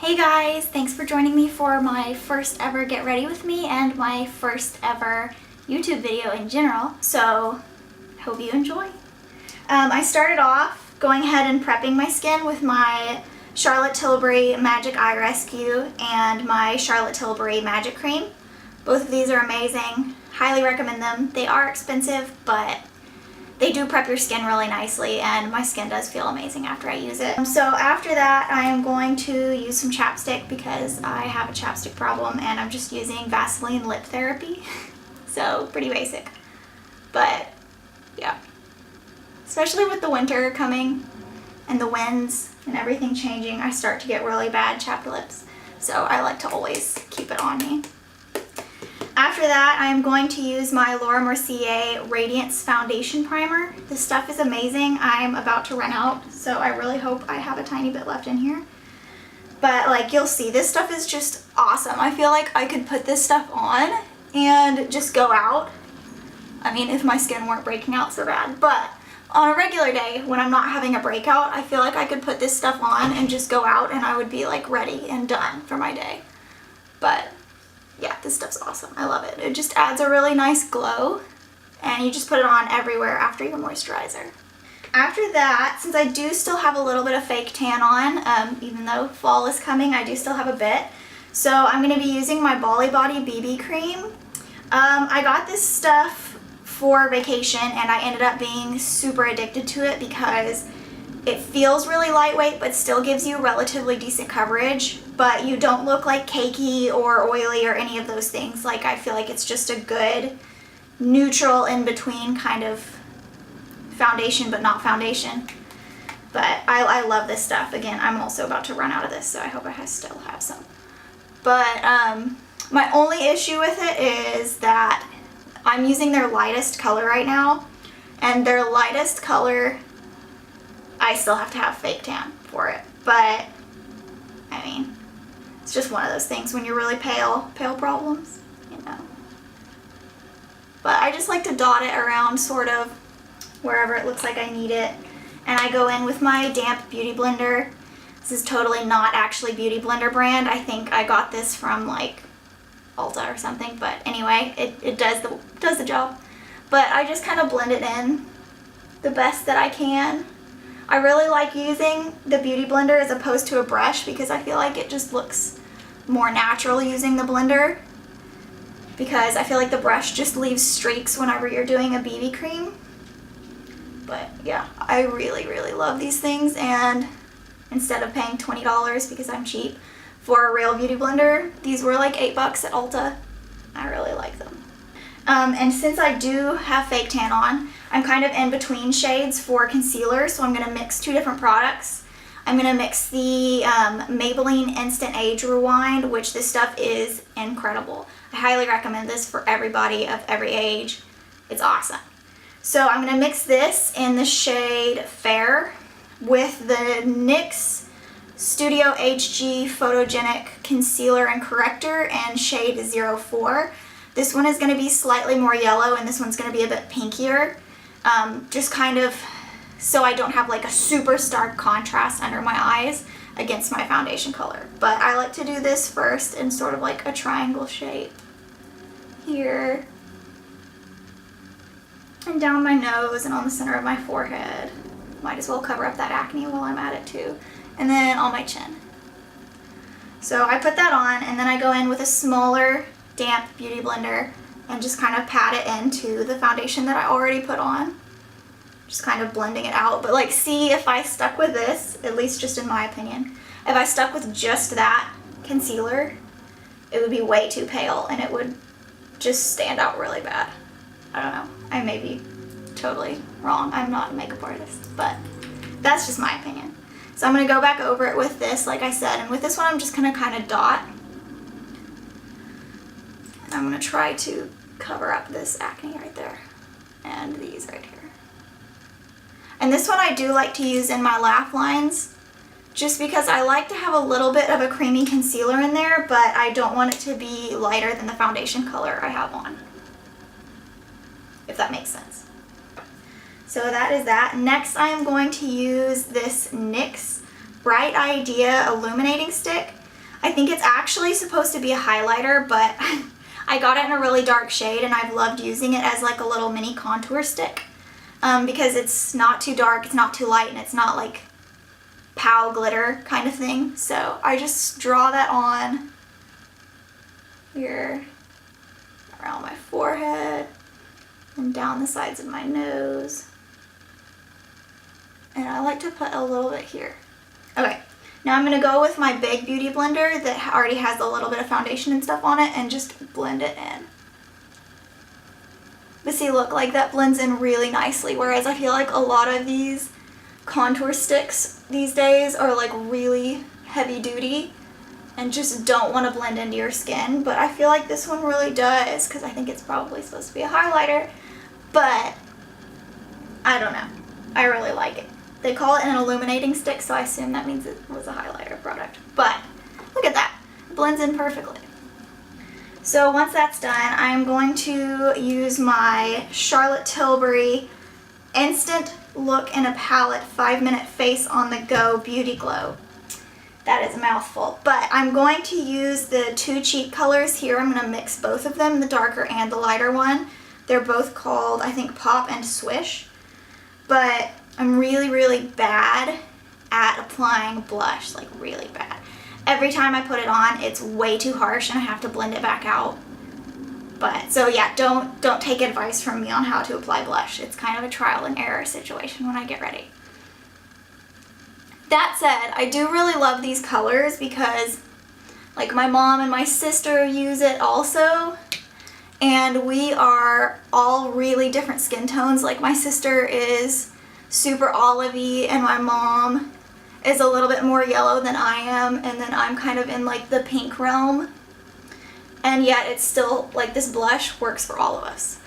Hey guys, thanks for joining me for my first ever Get Ready With Me and my first ever YouTube video in general, so I hope you enjoy. I started off going ahead and prepping my skin with my Charlotte Tilbury Magic Eye Rescue and my Charlotte Tilbury Magic Cream. Both of these are amazing, highly recommend them. They are expensive, but they do prep your skin really nicely, and my skin does feel amazing after I use it. So after that, I am going to use some chapstick because I have a chapstick problem and I'm just using Vaseline Lip Therapy. So pretty basic, but yeah. Especially with the winter coming and the winds and everything changing, I start to get really bad chapped lips. So I like to always keep it on me. After that, I'm going to use my Laura Mercier Radiance Foundation Primer. This stuff is amazing. I'm about to run out, so I really hope I have a tiny bit left in here. But like you'll see, this stuff is just awesome. I feel like I could put this stuff on and just go out. I mean, if my skin weren't breaking out so bad. But on a regular day, when I'm not having a breakout, I feel like I could put this stuff on and just go out and I would be like ready and done for my day. But yeah, this stuff's awesome. I love it. It just adds a really nice glow, and you just put it on everywhere after your moisturizer. After that, since I do still have a little bit of fake tan on, even though fall is coming, I do still have a bit. So I'm going to be using my Bali Body BB cream. I got this stuff for vacation, and I ended up being super addicted to it because it feels really lightweight but still gives you relatively decent coverage, but you don't look like cakey or oily or any of those things. Like, I feel like it's just a good neutral in between kind of foundation but not foundation. But I love this stuff. Again, I'm also about to run out of this, so I hope I still have some. But my only issue with it is that I'm using their lightest color right now, and their lightest color, I still have to have fake tan for it. But I mean, it's just one of those things when you're really pale problems, you know. But I just like to dot it around sort of wherever it looks like I need it. And I go in with my damp beauty blender. This is totally not actually Beauty Blender brand. I think I got this from like Ulta or something, but anyway, it does the job. But I just kind of blend it in the best that I can. I really like using the Beauty Blender as opposed to a brush because I feel like it just looks more natural using the blender, because I feel like the brush just leaves streaks whenever you're doing a BB cream. But yeah, I really love these things, and instead of paying $20 because I'm cheap for a real Beauty Blender, these were like $8 at Ulta. I really like them. And since I do have fake tan on, I'm kind of in between shades for concealer, so I'm going to mix two different products. I'm going to mix the Maybelline Instant Age Rewind, which this stuff is incredible. I highly recommend this for everybody of every age. It's awesome. So I'm going to mix this in the shade Fair with the NYX Studio HG Photogenic Concealer and Corrector and shade 04. This one is going to be slightly more yellow, and this one's going to be a bit pinkier. Just kind of so I don't have like a super stark contrast under my eyes against my foundation color. But I like to do this first in sort of like a triangle shape here, and down my nose and on the center of my forehead. Might as well cover up that acne while I'm at it too. And then on my chin. So I put that on, and then I go in with a smaller damp beauty blender and just kind of pat it into the foundation that I already put on. Just kind of blending it out. But like, see, if I stuck with this, at least just in my opinion, if I stuck with just that concealer, it would be way too pale and it would just stand out really bad. I don't know. I may be totally wrong. I'm not a makeup artist, but that's just my opinion. So I'm going to go back over it with this, like I said, and with this one I'm just going to kind of dot. And I'm going to try to cover up this acne right there and these right here. And this one I do like to use in my laugh lines just because I like to have a little bit of a creamy concealer in there, but I don't want it to be lighter than the foundation color I have on, if that makes sense. So that is that. Next I am going to use this NYX Bright Idea Illuminating Stick. I think it's actually supposed to be a highlighter, but I got it in a really dark shade and I've loved using it as like a little mini contour stick because it's not too dark, it's not too light, and it's not like pow glitter kind of thing. So I just draw that on here around my forehead and down the sides of my nose. And I like to put a little bit here. Okay, now I'm gonna go with my big beauty blender that already has a little bit of foundation and stuff on it and just blend it in. But see, look, like that blends in really nicely, whereas I feel like a lot of these contour sticks these days are like really heavy duty and just don't want to blend into your skin. But I feel like this one really does, because I think it's probably supposed to be a highlighter, but I don't know. I really like it. They call it an illuminating stick, so I assume that means it was a highlighter product. But look at that, it blends in perfectly. So once that's done, I'm going to use my Charlotte Tilbury Instant Look in a Palette 5-Minute Face on the Go Beauty Glow. That is a mouthful. But I'm going to use the two cheek colors here. I'm going to mix both of them, the darker and the lighter one. They're both called, I think, Pop and Swish. But I'm really, really bad at applying blush, like really bad. Every time I put it on, it's way too harsh and I have to blend it back out. But, so yeah, don't take advice from me on how to apply blush. It's kind of a trial and error situation when I get ready. That said, I do really love these colors because like my mom and my sister use it also. And we are all really different skin tones. Like my sister is super olivey and my mom is a little bit more yellow than I am, and then I'm kind of in like the pink realm. And yet it's still like this blush works for all of us.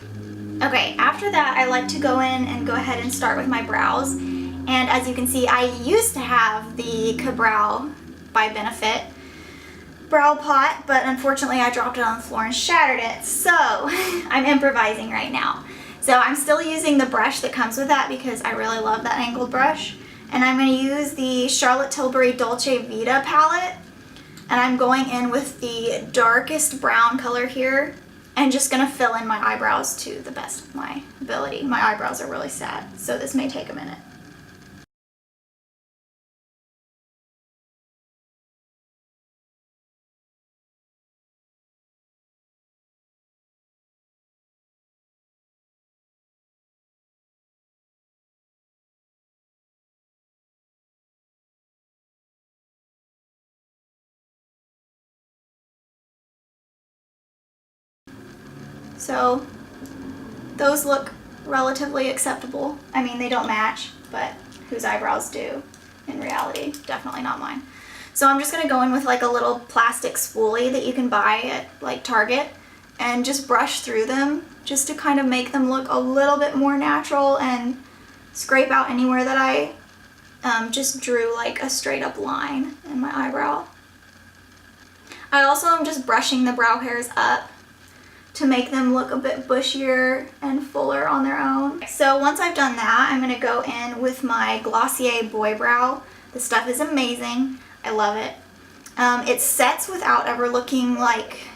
Okay, after that I like to go in and go ahead and start with my brows. And as you can see, I used to have the Ka-Brow by Benefit brow pot, but unfortunately I dropped it on the floor and shattered it. So I'm improvising right now. So I'm still using the brush that comes with that because I really love that angled brush. And I'm going to use the Charlotte Tilbury Dolce Vita palette. And I'm going in with the darkest brown color here and just going to fill in my eyebrows to the best of my ability. My eyebrows are really sad, so this may take a minute. So those look relatively acceptable. I mean, they don't match, but whose eyebrows do in reality? Definitely not mine. So I'm just gonna go in with like a little plastic spoolie that you can buy at like Target and just brush through them just to kind of make them look a little bit more natural and scrape out anywhere that I just drew like a straight up line in my eyebrow. I also am just brushing the brow hairs up to make them look a bit bushier and fuller on their own. So once I've done that, I'm gonna go in with my Glossier Boy Brow. This stuff is amazing. I love it. It sets without ever looking like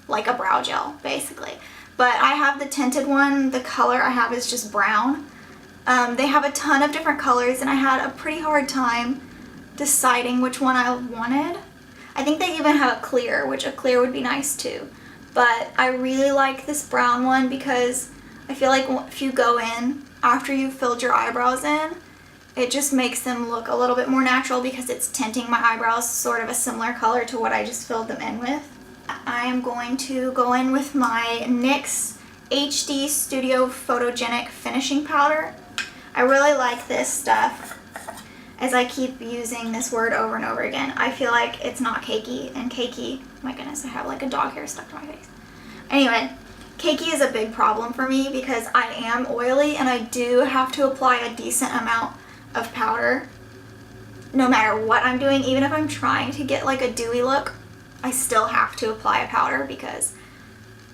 a brow gel, basically. But I have the tinted one. The color I have is just brown. They have a ton of different colors and I had a pretty hard time deciding which one I wanted. I think they even have a clear, which a clear would be nice too. But I really like this brown one because I feel like if you go in after you've filled your eyebrows in, it just makes them look a little bit more natural because it's tinting my eyebrows sort of a similar color to what I just filled them in with. I am going to go in with my NYX HD Studio Photogenic Finishing Powder. I really like this stuff. As I keep using this word over and over again, I feel like it's not cakey, and cakey, my goodness, I have like a dog hair stuck to my face. Anyway, cakey is a big problem for me because I am oily and I do have to apply a decent amount of powder no matter what I'm doing. Even if I'm trying to get like a dewy look, I still have to apply a powder because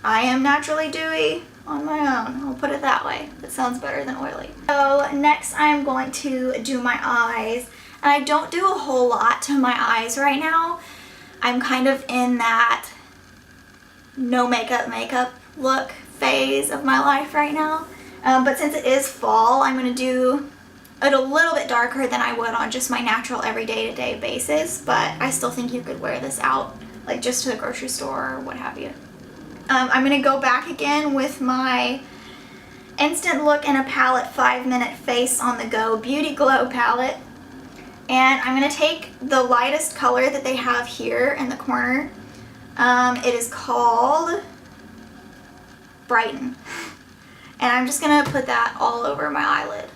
I am naturally dewy on my own. I'll put it that way. That sounds better than oily. So next I'm going to do my eyes. And I don't do a whole lot to my eyes right now. I'm kind of in that no makeup look phase of my life right now. But since it is fall, I'm going to do it a little bit darker than I would on just my natural everyday to day basis, but I still think you could wear this out like just to the grocery store or what have you. I'm going to go back again with my Instant Look in a Palette 5-Minute Face on the Go Beauty Glow palette, and I'm going to take the lightest color that they have here in the corner. It is called Brighten, and I'm just going to put that all over my eyelid.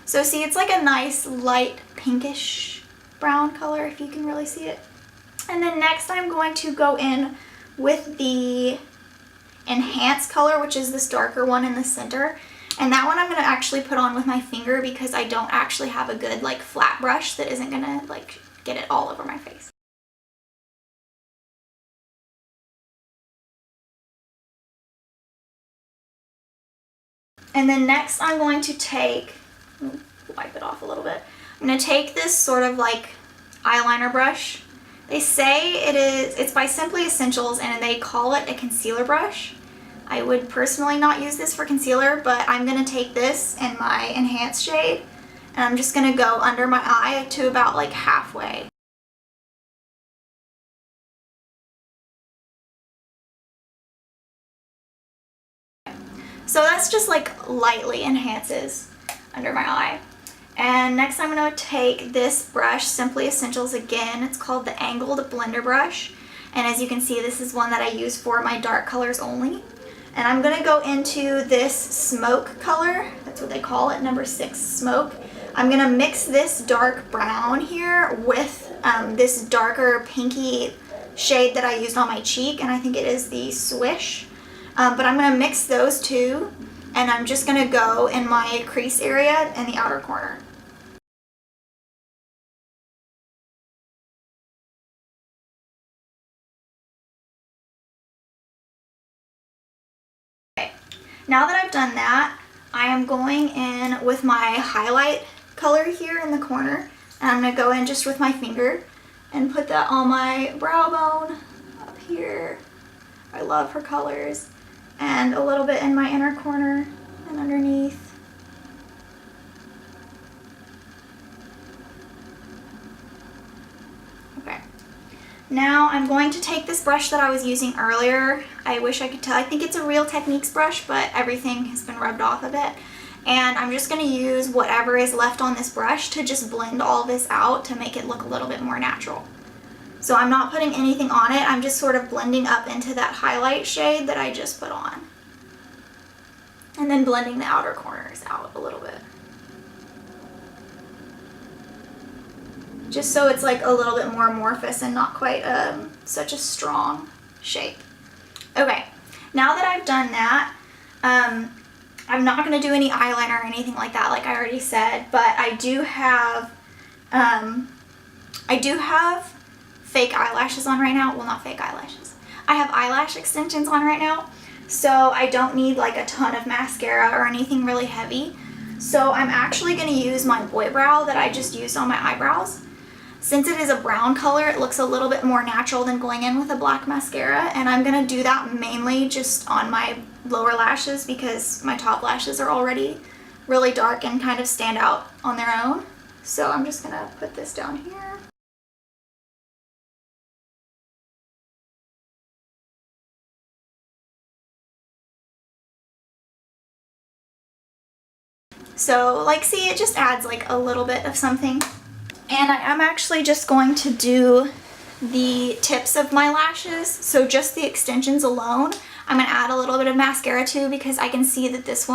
So see, it's like a nice light pinkish brown color, if you can really see it. And then next I'm going to go in with the Enhance color, which is this darker one in the center. And that one I'm going to actually put on with my finger because I don't actually have a good like flat brush that isn't going to like get it all over my face. And then next I'm going to take, wipe it off a little bit. I'm going to take this sort of like eyeliner brush. They say it's by Simply Essentials and they call it a concealer brush. I would personally not use this for concealer, but I'm going to take this in my Enhance shade and I'm just going to go under my eye to about like halfway. So that's just like lightly enhances under my eye. And next I'm going to take this brush, Simply Essentials again. It's called the Angled Blender Brush. And as you can see, this is one that I use for my dark colors only. And I'm going to go into this Smoke color. That's what they call it, number 6 Smoke. I'm going to mix this dark brown here with this darker pinky shade that I used on my cheek. And I think it is the Swish. But I'm going to mix those two. And I'm just going to go in my crease area in the outer corner. Okay, now that I've done that, I am going in with my highlight color here in the corner. And I'm going to go in just with my finger and put that on my brow bone up here. I love her colors. And a little bit in my inner corner and underneath. Okay. Now I'm going to take this brush that I was using earlier. I wish I could tell. I think it's a Real Techniques brush, but everything has been rubbed off of it. And I'm just going to use whatever is left on this brush to just blend all this out to make it look a little bit more natural. So I'm not putting anything on it, I'm just sort of blending up into that highlight shade that I just put on. And then blending the outer corners out a little bit. Just so it's like a little bit more amorphous and not quite such a strong shape. Okay, now that I've done that, I'm not going to do any eyeliner or anything like that like I already said, but I do have fake eyelashes on right now. Well, not fake eyelashes. I have eyelash extensions on right now, so I don't need like a ton of mascara or anything really heavy. So I'm actually going to use my Boy Brow that I just used on my eyebrows. Since it is a brown color, it looks a little bit more natural than going in with a black mascara, and I'm going to do that mainly just on my lower lashes because my top lashes are already really dark and kind of stand out on their own. So I'm just going to put this down here. So like, see, it just adds like a little bit of something. And I am actually just going to do the tips of my lashes, so just the extensions alone. I'm going to add a little bit of mascara too because I can see that this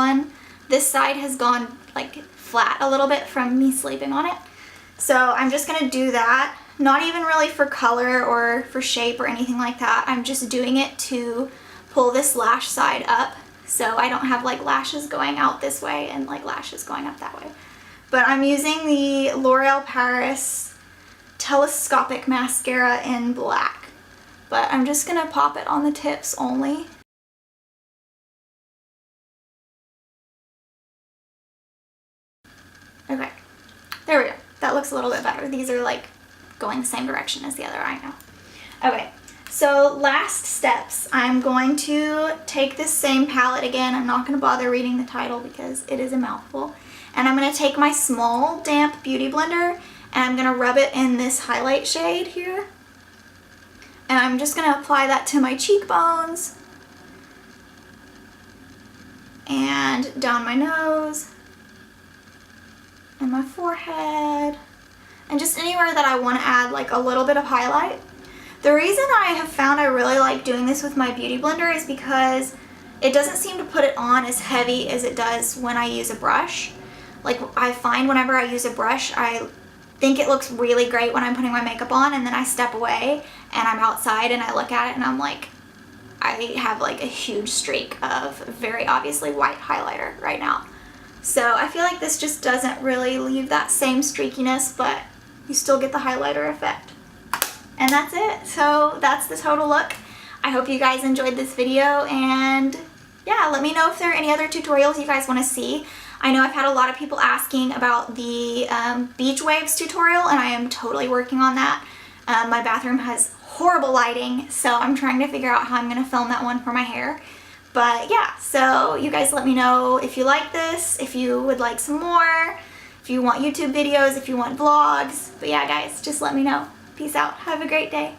side has gone like flat a little bit from me sleeping on it. So I'm just going to do that, not even really for color or for shape or anything like that. I'm just doing it to pull this lash side up so I don't have like lashes going out this way and like lashes going up that way. But I'm using the L'Oreal Paris Telescopic Mascara in black. But I'm just going to pop it on the tips only. Okay, there we go. That looks a little bit better. These are like going the same direction as the other eye now. Okay, so last steps. I'm going to take this same palette again. I'm not going to bother reading the title because it is a mouthful. And I'm going to take my small damp beauty blender and I'm going to rub it in this highlight shade here. And I'm just going to apply that to my cheekbones and down my nose and my forehead and just anywhere that I want to add like a little bit of highlight. The reason I have found I really like doing this with my beauty blender is because it doesn't seem to put it on as heavy as it does when I use a brush. Like I find whenever I use a brush, I think it looks really great when I'm putting my makeup on, and then I step away and I'm outside and I look at it and I'm like, I have like a huge streak of very obviously white highlighter right now. So I feel like this just doesn't really leave that same streakiness, but you still get the highlighter effect. And that's it. So that's the total look. I hope you guys enjoyed this video, and yeah, let me know if there are any other tutorials you guys want to see. I know I've had a lot of people asking about the beach waves tutorial, and I am totally working on that. My bathroom has horrible lighting, so I'm trying to figure out how I'm going to film that one for my hair. But yeah, so you guys let me know if you like this, if you would like some more, if you want YouTube videos, if you want vlogs. But yeah, guys, just let me know. Peace out. Have a great day.